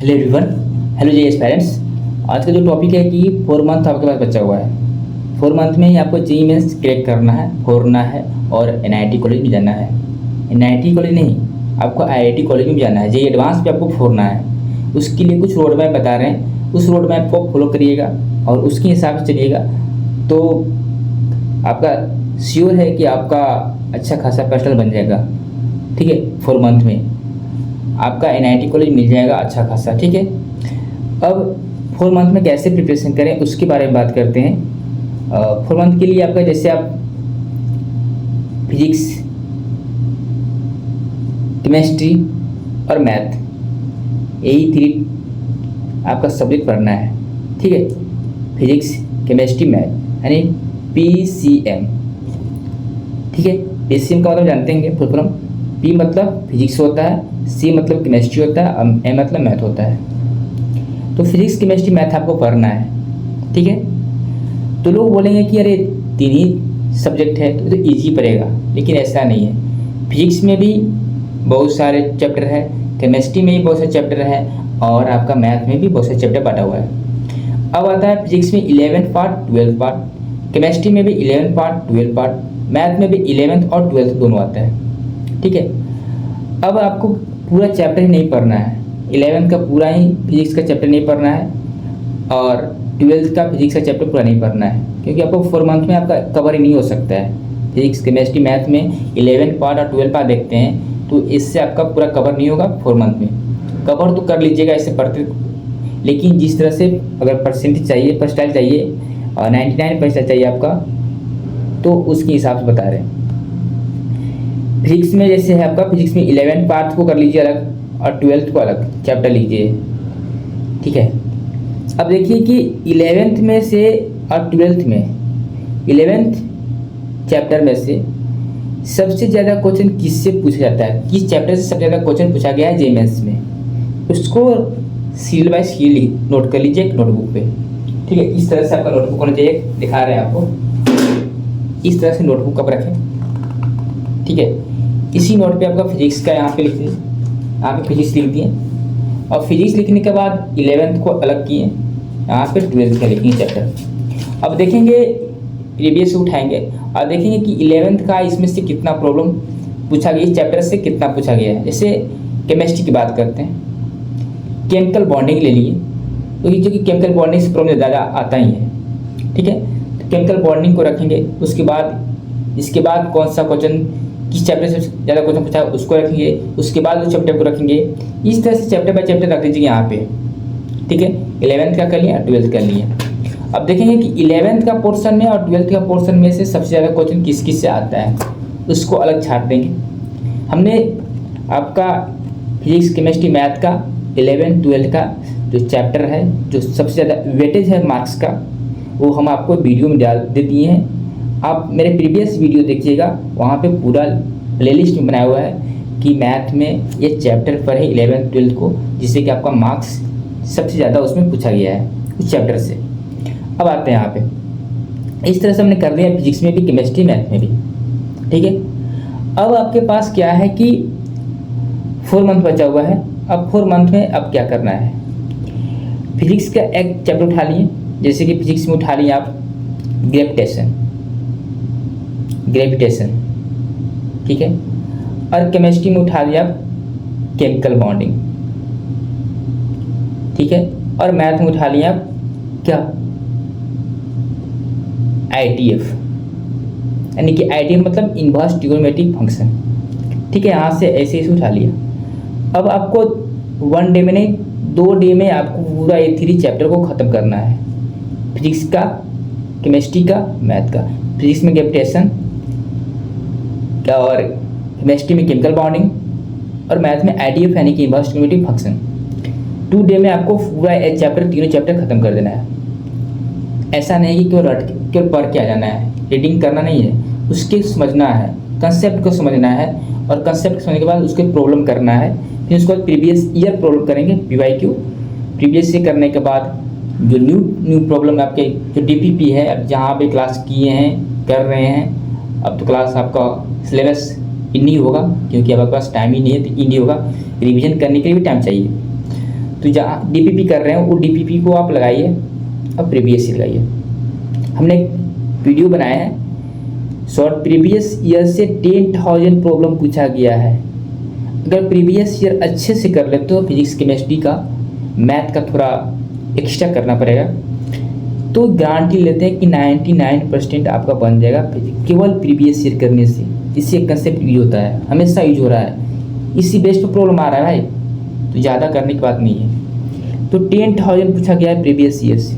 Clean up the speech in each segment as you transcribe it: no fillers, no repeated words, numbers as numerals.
Hello everyone. Hello जी parents. आज का जो टॉपिक है कि 4 मंथ आपके पास बचा हुआ है। 4 मंथ में ही आपको जेईई मेंस क्रैक करना है, फोड़ना है और एनआईटी कॉलेज में जाना है। एनआईटी कॉलेज नहीं, आपको आईआईटी कॉलेज में जाना है। जेईई एडवांस पे आपको फोड़ना है। उसके लिए कुछ रोड मैप बता रहे हैं, उस रोड मैप को फॉलो करिएगा और उसके हिसाब से चलिएगा तो आपका श्योर है कि आपका अच्छा खासा पर्सनल बन जाएगा। ठीक है, 4 मंथ में आपका एनआईटी कॉलेज मिल जाएगा अच्छा खासा। ठीक है, अब 4 मंथ में कैसे प्रिपरेशन करें उसके बारे में बात करते हैं। 4 मंथ के लिए आपका जैसे आप फिजिक्स, केमिस्ट्री और मैथ, यही 3 आपका सब्जेक्ट पढ़ना है। ठीक है, फिजिक्स, केमिस्ट्री, मैथ यानी PCM। ठीक है, PCM का मतलब जानते हैं फुल फॉर्म। P मतलब फिजिक्स होता है, C मतलब केमिस्ट्री होता है, M मतलब मैथ होता है। तो फिजिक्स, केमिस्ट्री, मैथ आपको पढ़ना है। ठीक है, तो लोग बोलेंगे कि अरे 3 ही सब्जेक्ट है तो इजी पड़ेगा, लेकिन ऐसा नहीं है। फिजिक्स में भी बहुत सारे चैप्टर है, केमिस्ट्री में भी बहुत सारे चैप्टर है और आपका मैथ में भी बहुत सारे चैप्टर बांटा हुआ है। अब आता है फिजिक्स में 11 पार्ट 12 पार्ट, केमिस्ट्री में भी 11 पार्ट 12 पार्ट, मैथ में भी 11th और 12th दोनों आता है। ठीक है, अब आपको पूरा चैप्टर ही नहीं पढ़ना है। 11th का पूरा ही फिजिक्स का चैप्टर नहीं पढ़ना है और 12th का फिजिक्स का चैप्टर पूरा नहीं पढ़ना है, क्योंकि आपको 4 मंथ में आपका कवर ही नहीं हो सकता है। फिजिक्स, केमिस्ट्री, मैथ में 11 पार्ट और 12 पार्ट देखते हैं तो इससे आपका पूरा कवर नहीं होगा 4 मंथ में। कवर तो कर लीजिएगा ऐसे पढ़ते, लेकिन जिस तरह से अगर परसेंटेज चाहिए, परसेंटाइल चाहिए और 99% चाहिए आपका, तो उसके हिसाब से बता रहे हैं। फिजिक्स में जैसे है आपका, फिजिक्स में 11 पार्ट को कर लीजिए अलग और 12th को अलग चैप्टर लीजिए। ठीक है, अब देखिए कि 11th में से और 12th में 11th चैप्टर में से सबसे ज़्यादा क्वेश्चन किससे पूछा जाता है, किस चैप्टर से सबसे ज़्यादा क्वेश्चन पूछा गया है जेईई मेंस में, उसको सीरियल बाय सीरियल नोट कर लीजिए एक नोटबुक पे। ठीक है, इस तरह से आपका नोटबुक होना चाहिए, दिखा रहे हैं आपको। इस तरह से नोटबुक आप रखें। ठीक है, इसी नोट पे आपका फिजिक्स का यहाँ पे लिख दिए, यहाँ पे फिजिक्स लिख दिए और फिजिक्स लिखने के बाद 11th को अलग किए, यहाँ पे 12th का लिखेंगे चैप्टर। अब देखेंगे प्रीवियस उठाएंगे और देखेंगे कि 11th का इसमें से कितना प्रॉब्लम पूछा गया, इस चैप्टर से कितना पूछा गया है। जैसे केमिस्ट्री की बात करते हैं, केमिकल बॉन्डिंग ले लिए, तो ये जो कि केमिकल बॉन्डिंग से प्रॉब्लम ज़्यादा आता ही है। ठीक है, तो केमिकल बॉन्डिंग को रखेंगे। उसके बाद इसके बाद कौन सा क्वेश्चन किस चैप्टर से ज़्यादा क्वेश्चन पूछा है उसको रखेंगे, उसके बाद उस चैप्टर को रखेंगे। इस तरह से चैप्टर बाय चैप्टर रख दीजिए यहाँ पे। ठीक है, 11th का कर लिया, 12th कर लिए। अब देखेंगे कि 11th का पोर्शन में और 12th का पोर्शन में से सबसे ज़्यादा क्वेश्चन किस किस से आता है, उसको अलग छाट देंगे। हमने आपका फिजिक्स, केमिस्ट्री, मैथ का 11th 12th का जो चैप्टर है, जो सबसे ज़्यादा वेटेज है मार्क्स का, वो हम आपको वीडियो में डाल दे दिए हैं। आप मेरे प्रीवियस वीडियो देखिएगा, वहाँ पे पूरा प्लेलिस्ट में बनाया हुआ है कि मैथ में ये चैप्टर पर है 11th 12th को, जिससे कि आपका मार्क्स सबसे ज़्यादा उसमें पूछा गया है उस चैप्टर से। अब आते हैं यहाँ पे, इस तरह से हमने कर दिया फिजिक्स में भी, केमिस्ट्री, मैथ में भी। ठीक है, अब आपके पास क्या है कि 4 मंथ बचा हुआ है। अब 4 मंथ में अब क्या करना है, फिजिक्स का एक चैप्टर उठा लिए, जैसे कि फिजिक्स में उठा लिए आप ग्रेविटेशन। ठीक है, और केमिस्ट्री में उठा लिया आप केमिकल बॉन्डिंग। ठीक है, और मैथ में उठा लिया आप क्या, ITF, यानी कि ITF मतलब इन्वर्स ट्रिगोनोमेट्रिक फंक्शन। ठीक है, यहाँ से ऐसे ही उठा लिया। अब आपको 1 डे में नहीं, 2 डे में आपको पूरा ये 3 चैप्टर को ख़त्म करना है। फिजिक्स का, केमिस्ट्री का, मैथ का। फिजिक्स में ग्रेविटेशन क्या, और केमिस्ट्री में केमिकल बॉन्डिंग और मैथ में ITF यानी कि इन्वर्स ट्रिगोनोमेट्रिक फंक्शन। 2 डे में आपको पूरा एक चैप्टर, तीनों चैप्टर खत्म कर देना है। ऐसा नहीं कि केवल पढ़ के आ जाना है, रीडिंग करना नहीं है, उसके समझना है, कंसेप्ट को समझना है और कंसेप्ट समझने के बाद उसके प्रॉब्लम करना है। फिर उसके बाद प्रीवियस ईयर प्रॉब्लम करेंगे, PYQ। प्रीवियस ईयर करने के बाद जो न्यू प्रॉब्लम आपके जो DPP है, अब जहाँ पे क्लास किए हैं, कर रहे हैं, अब तो क्लास आपका सिलेबस इन नहीं होगा, क्योंकि अब आपके पास टाइम ही नहीं है, तो इन नहीं होगा। रिवीजन करने के लिए भी टाइम चाहिए। तो जहाँ डीपीपी कर रहे हैं वो डीपीपी को आप लगाइए, अब प्रीवियस ईयर लगाइए। हमने एक वीडियो बनाया है शॉर्ट, प्रीवियस ईयर से 10,000 प्रॉब्लम पूछा गया है। अगर प्रीवियस ईयर अच्छे से कर लेते हो फिजिक्स केमिस्ट्री का, मैथ का थोड़ा एक्स्ट्रा करना पड़ेगा, तो गारंटी लेते हैं कि 99% आपका बन जाएगा केवल प्रीवियस ईयर करने से। इससे एक कंसेप्ट यूज होता है, हमेशा यूज हो रहा है, इसी बेस पर प्रॉब्लम आ रहा है भाई, तो ज़्यादा करने की बात नहीं है। तो 10,000 पूछा गया है प्रीवियस ईयर से,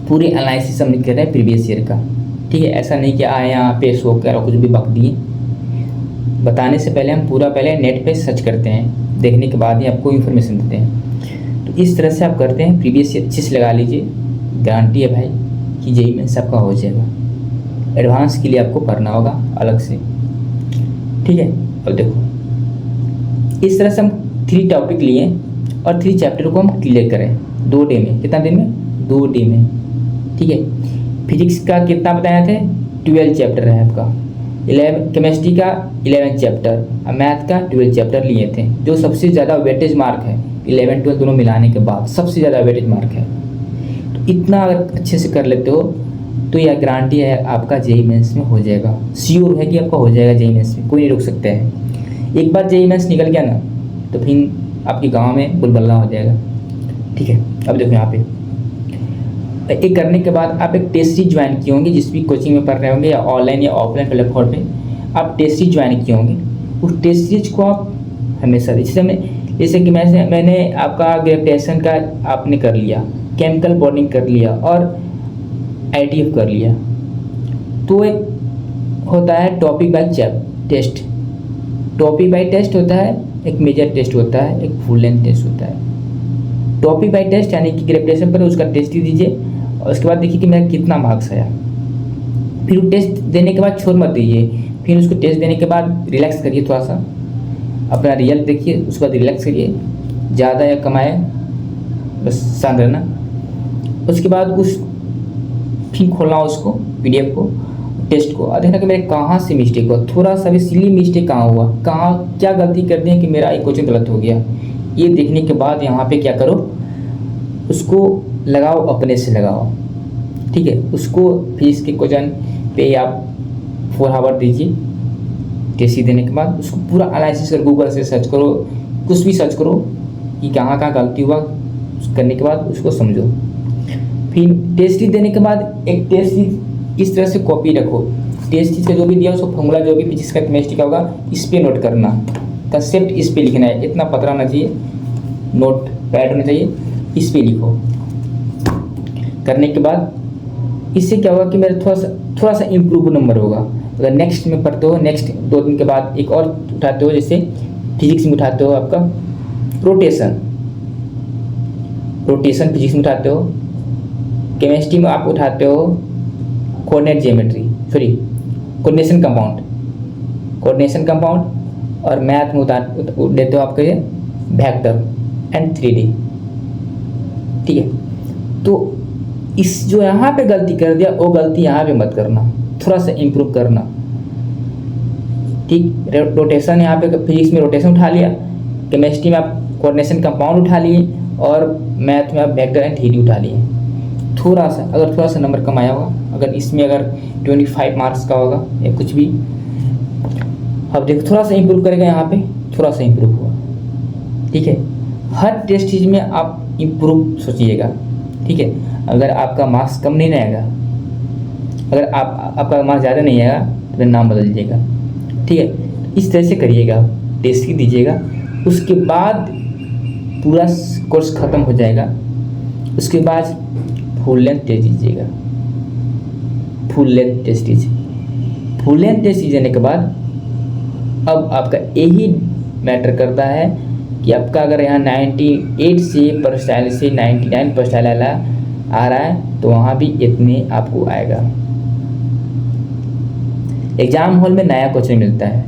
पूरे एनालिसिस हम कर रहे हैं प्रीवियस ईयर का, ठीक है। ऐसा नहीं कि आए यहाँ पे शो कर और कुछ भी बक दिए। बताने से पहले हम पूरा पहले नेट पे सर्च करते हैं, देखने के बाद ही आपको इन्फॉर्मेशन देते हैं। तो इस तरह से आप करते हैं, प्रीवियस ईयर अच्छे से लगा लीजिए, गारंटी है भाई कि जेईई में सबका हो जाएगा। एडवांस के लिए आपको पढ़ना होगा अलग से, ठीक है। और देखो इस तरह से हम 3 टॉपिक लिए और 3 चैप्टर को हम क्लियर करें 2 डे में। कितना दिन में? 2 डे में, ठीक है। फिजिक्स का कितना बताया थे? 12 चैप्टर है आपका, 11 केमिस्ट्री का 11 चैप्टर और मैथ का 12 चैप्टर लिए थे। जो सबसे ज़्यादा वेटेज मार्क है 11 12 दोनों मिलाने के बाद सबसे ज़्यादा वेटेज मार्क है। तो इतना अगर अच्छे से कर लेते हो तो यह गारंटी है आपका जेईई मेंस में हो जाएगा, श्योर है कि आपका हो जाएगा जेईई मेंस में, कोई नहीं रोक सकता है। एक बार जेईई मेंस निकल गया ना तो फिर आपके गांव में बुलबुला हो जाएगा, ठीक है। अब देखो यहाँ पे एक करने के बाद आप एक टेस्ट सीरीज ज्वाइन किए होंगे, जिस भी कोचिंग में पढ़ रहे होंगे या ऑनलाइन या ऑफलाइन प्लेटफॉर्म पे आप टेस्ट सीरीज ज्वाइन किए होंगे। उस टेस्ट सीरीज को आप हमेशा जैसे कि मैंने आपका ग्रेविटेशन का आपने कर लिया, केमिकल बॉन्डिंग कर लिया और आईटीएफ कर लिया, तो एक होता है topic by test. Topic by test होता है, एक मेजर टेस्ट होता है, एक फुल लेंथ टेस्ट होता है। टॉपिक बाय टेस्ट यानी कि ग्रेविटेशन पर उसका टेस्ट ही दीजिए और उसके बाद देखिए कि मेरा कितना मार्क्स आया। फिर वो टेस्ट देने के बाद छोड़ मत दीजिए, फिर उसको टेस्ट देने के बाद रिलैक्स करिए, थोड़ा सा अपना रिजल्ट देखिए, उसके बाद रिलैक्स करिए, ज़्यादा या कम आए बस शांत रहना। उसके बाद उस फिर खोलना उसको पीडीएफ को, टेस्ट को, और देखना कि मेरे कहाँ से मिस्टेक हुआ, थोड़ा सा भी सिली मिस्टेक कहाँ हुआ, कहाँ क्या गलती कर दी है कि मेरा ये क्वेश्चन गलत हो गया। ये देखने के बाद यहाँ पे क्या करो, उसको लगाओ, अपने से लगाओ, ठीक है। उसको फिजिक्स के क्वेश्चन पे आप 4 आवर दीजिए, टेस्ट देने के बाद उसको पूरा एनालिसिस कर, गूगल से सर्च करो, कुछ भी सर्च करो कि कहाँ कहाँ गलती हुआ, करने के बाद उसको समझो। फिर टेस्ट सीरीज देने के बाद एक टेस्ट सीरीज इस तरह से कॉपी रखो, टेस्ट सीरीज का जो भी दिया उसको फॉर्मूला जो भी फिजिक्स का केमिस्ट्री का होगा इस पे नोट करना, कंसेप्ट इस पे लिखना है, इतना पतला होना चाहिए, नोट पैड होना चाहिए, इस पे लिखो। करने के बाद इससे क्या होगा कि मेरा थोड़ा सा इम्प्रूव नंबर होगा। अगर नेक्स्ट में पढ़ते हो, नेक्स्ट 2 दिन के बाद एक और उठाते हो, जैसे फिजिक्स में उठाते हो आपका रोटेशन फिजिक्स में उठाते हो, केमिस्ट्री में आप उठाते हो कोऑर्डिनेट ज्योमेट्री, कोऑर्डिनेशन कंपाउंड, और मैथ में देते हो आपके वेक्टर एंड 3D, ठीक है। तो इस जो यहाँ पे गलती कर दिया वो गलती यहाँ पे मत करना, थोड़ा सा इम्प्रूव करना, ठीक। रोटेशन यहाँ पे फिजिक्स में रोटेशन उठा लिया, केमिस्ट्री में आप कोऑर्डिनेशन कंपाउंड उठा लिए और मैथ में आप वेक्टर एंड 3D उठा लिए। थोड़ा सा नंबर कम आया होगा, अगर इसमें अगर 25 मार्क्स का होगा या कुछ भी, अब देखो थोड़ा सा इम्प्रूव करेगा, यहाँ पे थोड़ा सा इम्प्रूव हुआ, ठीक है। हर टेस्ट चीज में आप इम्प्रूव सोचिएगा, ठीक है। अगर आपका मार्क्स कम नहीं रहेगा, अगर आपका मार्क्स ज़्यादा नहीं आएगा तो फिर नाम बदल दीजिएगा, ठीक है। इस तरह से करिएगा, टेस्ट की दीजिएगा, उसके बाद पूरा कोर्स ख़त्म हो जाएगा, उसके बाद फुल लेंथ टेस्ट दीजिएगा। फुल लेंथ टेस्ट देने के बाद अब आपका यही मैटर करता है कि आपका अगर यहाँ 98 से परसेंटाइल से 99 परसेंटाइल आ रहा है तो वहाँ भी इतने आपको आएगा। एग्जाम हॉल में नया क्वेश्चन मिलता है,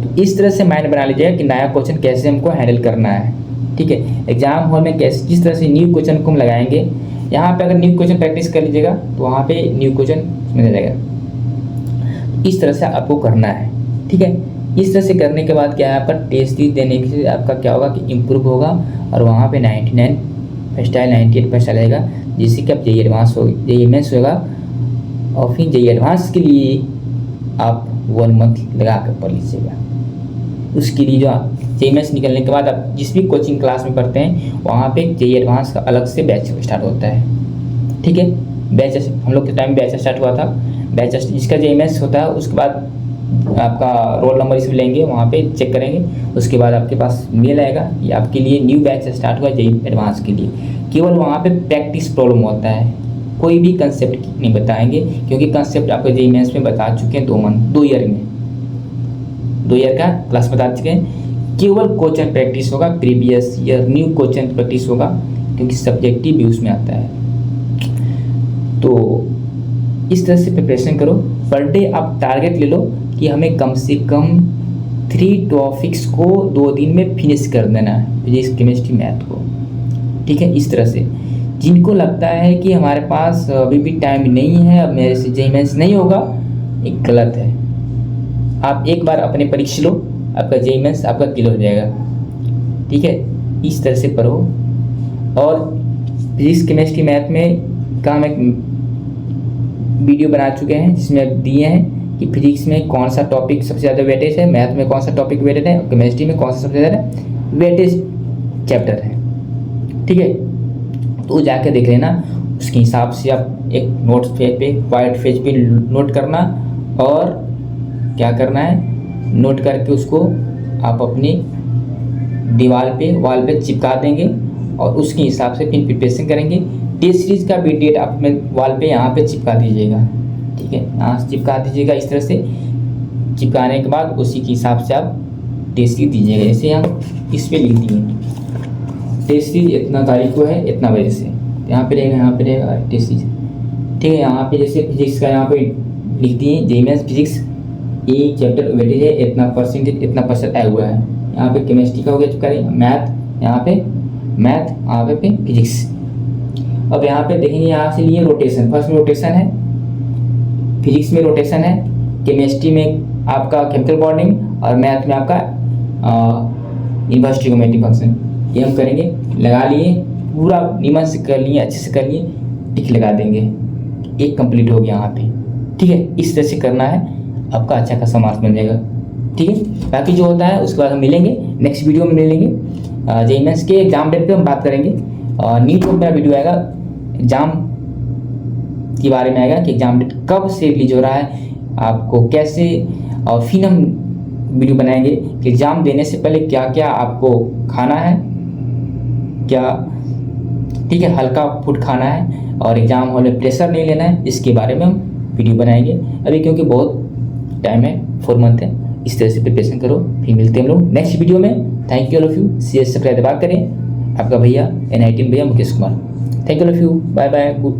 तो इस तरह से माइंड बना लीजिएगा कि नया क्वेश्चन कैसे हमको हैंडल करना है, ठीक है। एग्जाम हॉल में किस तरह से न्यू क्वेश्चन को हम लगाएंगे, यहाँ पे अगर न्यू क्वेश्चन प्रैक्टिस कर लीजिएगा तो वहाँ पे न्यू क्वेश्चन मिल जाएगा। इस तरह से आपको करना है, ठीक है। इस तरह से करने के बाद क्या है, आपका टेस्ट सीरीज देने से आपका क्या होगा कि इम्प्रूव होगा, और वहाँ पे 99 फर्स्टाइल 98 फर्स्टाइल आएगा, जिससे कि आप जेई एडवांस हो, जेई मेंस होगा। और फिर जेई एडवांस के लिए आप 1 मंथ लगा कर पढ़ लीजिएगा। उसके लिए जो जेई मेंस निकलने के बाद आप जिस भी कोचिंग क्लास में पढ़ते हैं वहाँ पे जेई एडवांस का अलग से बैच स्टार्ट होता है। ठीक है, बैच हम लोग के टाइम बैच स्टार्ट हुआ था। बैच जिसका जेई मेंस होता है उसके बाद आपका रोल नंबर इसमें लेंगे, वहाँ पे चेक करेंगे, उसके बाद आपके पास मेल आएगा ये आपके लिए न्यू बैच स्टार्ट हुआ जेई एडवांस के लिए। केवल वहाँ पे प्रैक्टिस प्रॉब्लम होता है, कोई भी कंसेप्ट नहीं बताएंगे, क्योंकि कंसेप्ट आपको जेई मेंस में बता चुके हैं 2 ईयर में, 2 ईयर का क्लास बता चुके हैं। केवल क्वेश्चन प्रैक्टिस होगा, previous year new question practice होगा, क्योंकि सब्जेक्टिव भी उसमें आता है। तो इस तरह से प्रिपरेशन करो। पर डे आप टारगेट ले लो कि हमें कम से कम 3 टॉपिक्स को 2 दिन में फिनिश कर देना है, फिजिक्स केमिस्ट्री मैथ को। ठीक है, इस तरह से जिनको लगता है कि हमारे पास अभी भी टाइम नहीं है, अब मेरे से जेई मेंस नहीं होगा, एक गलत है। आप एक बार अपने परीक्षा लो, आपका जेई मेंस आपका क्लियर हो जाएगा। ठीक है, इस तरह से पढ़ो। और फिजिक्स केमिस्ट्री मैथ में का हम एक वीडियो बना चुके हैं जिसमें दिए हैं कि फिजिक्स में कौन सा टॉपिक सबसे ज़्यादा वेटेज है, मैथ में कौन सा टॉपिक वेटेज है, और केमिस्ट्री में कौन सा सबसे ज़्यादा वेटेज चैप्टर है। ठीक है, तो जाके देख लेना, उसके हिसाब से आप एक नोट्स पे वाइट पेज पे नोट करना, और क्या करना है, नोट करके उसको आप अपनी वाल पे चिपका देंगे, और उसके हिसाब से फिर प्रिपरेशन करेंगे। टेस्ट सीरीज का भी डेट आप अपने वाल पे यहाँ पे चिपका दीजिएगा। ठीक है, यहाँ से चिपका दीजिएगा। इस तरह से चिपकाने के बाद उसी के हिसाब से आप टेस्ट सीरीज दीजिएगा। जैसे हम इस पर लिख दिए टेस्ट सीरीज इतना तारीख को है, इतना बजे से, यहाँ पे रहेगा, यहाँ पे रहेगा टेस्ट सीरीज। ठीक है, यहाँ पे जैसे फिजिक्स का यहाँ पे लिख दिए जेई मेंस फिजिक्स ये चैप्टर वेटेज है, इतना परसेंटेज, इतना % आया हुआ है। यहाँ पे केमिस्ट्री का हो गया, चिपका रही मैथ, यहाँ पे मैथ, यहाँ पे फिजिक्स। अब यहाँ पे देखेंगे, यहाँ से लिए रोटेशन, फर्स्ट में रोटेशन है, फिजिक्स में रोटेशन है, केमिस्ट्री में आपका केमिकल बॉन्डिंग, और मैथ में आपका इनवर्स ट्रिगोनोमेट्री फंक्शन। ये हम करेंगे, लगा लिए, पूरा नियमन से कर लिए, अच्छे से कर लिए, टिक लगा देंगे, एक कंप्लीट हो गया यहाँ पे। ठीक है, इस तरह से करना है, आपका अच्छा खासा मार्क्स बन जाएगा। ठीक है, बाकी जो होता है उसके बाद हम मिलेंगे, नेक्स्ट वीडियो में मिलेंगे। जेई मेंस के एग्जाम डेट पे हम बात करेंगे, और नीट में मेरा वीडियो आएगा, एग्जाम के बारे में आएगा कि एग्जाम डेट कब से रिलीज हो रहा है, आपको कैसे, और फिर हम वीडियो बनाएंगे कि एग्जाम देने से पहले क्या क्या आपको खाना है, क्या, ठीक है, हल्का फूड खाना है, और एग्जाम हॉल में प्रेशर नहीं लेना है, इसके बारे में हम वीडियो बनाएंगे। अभी क्योंकि बहुत टाइम है, 4 मंथ है, इस तरह से प्रिपरेशन करो। फिर मिलते हैं हम लोग नेक्स्ट वीडियो में। Thank you all of you, share subscribe करें। आपका भैया NIT भैया Mukesh Kumar. Thank you all of you, bye bye, good.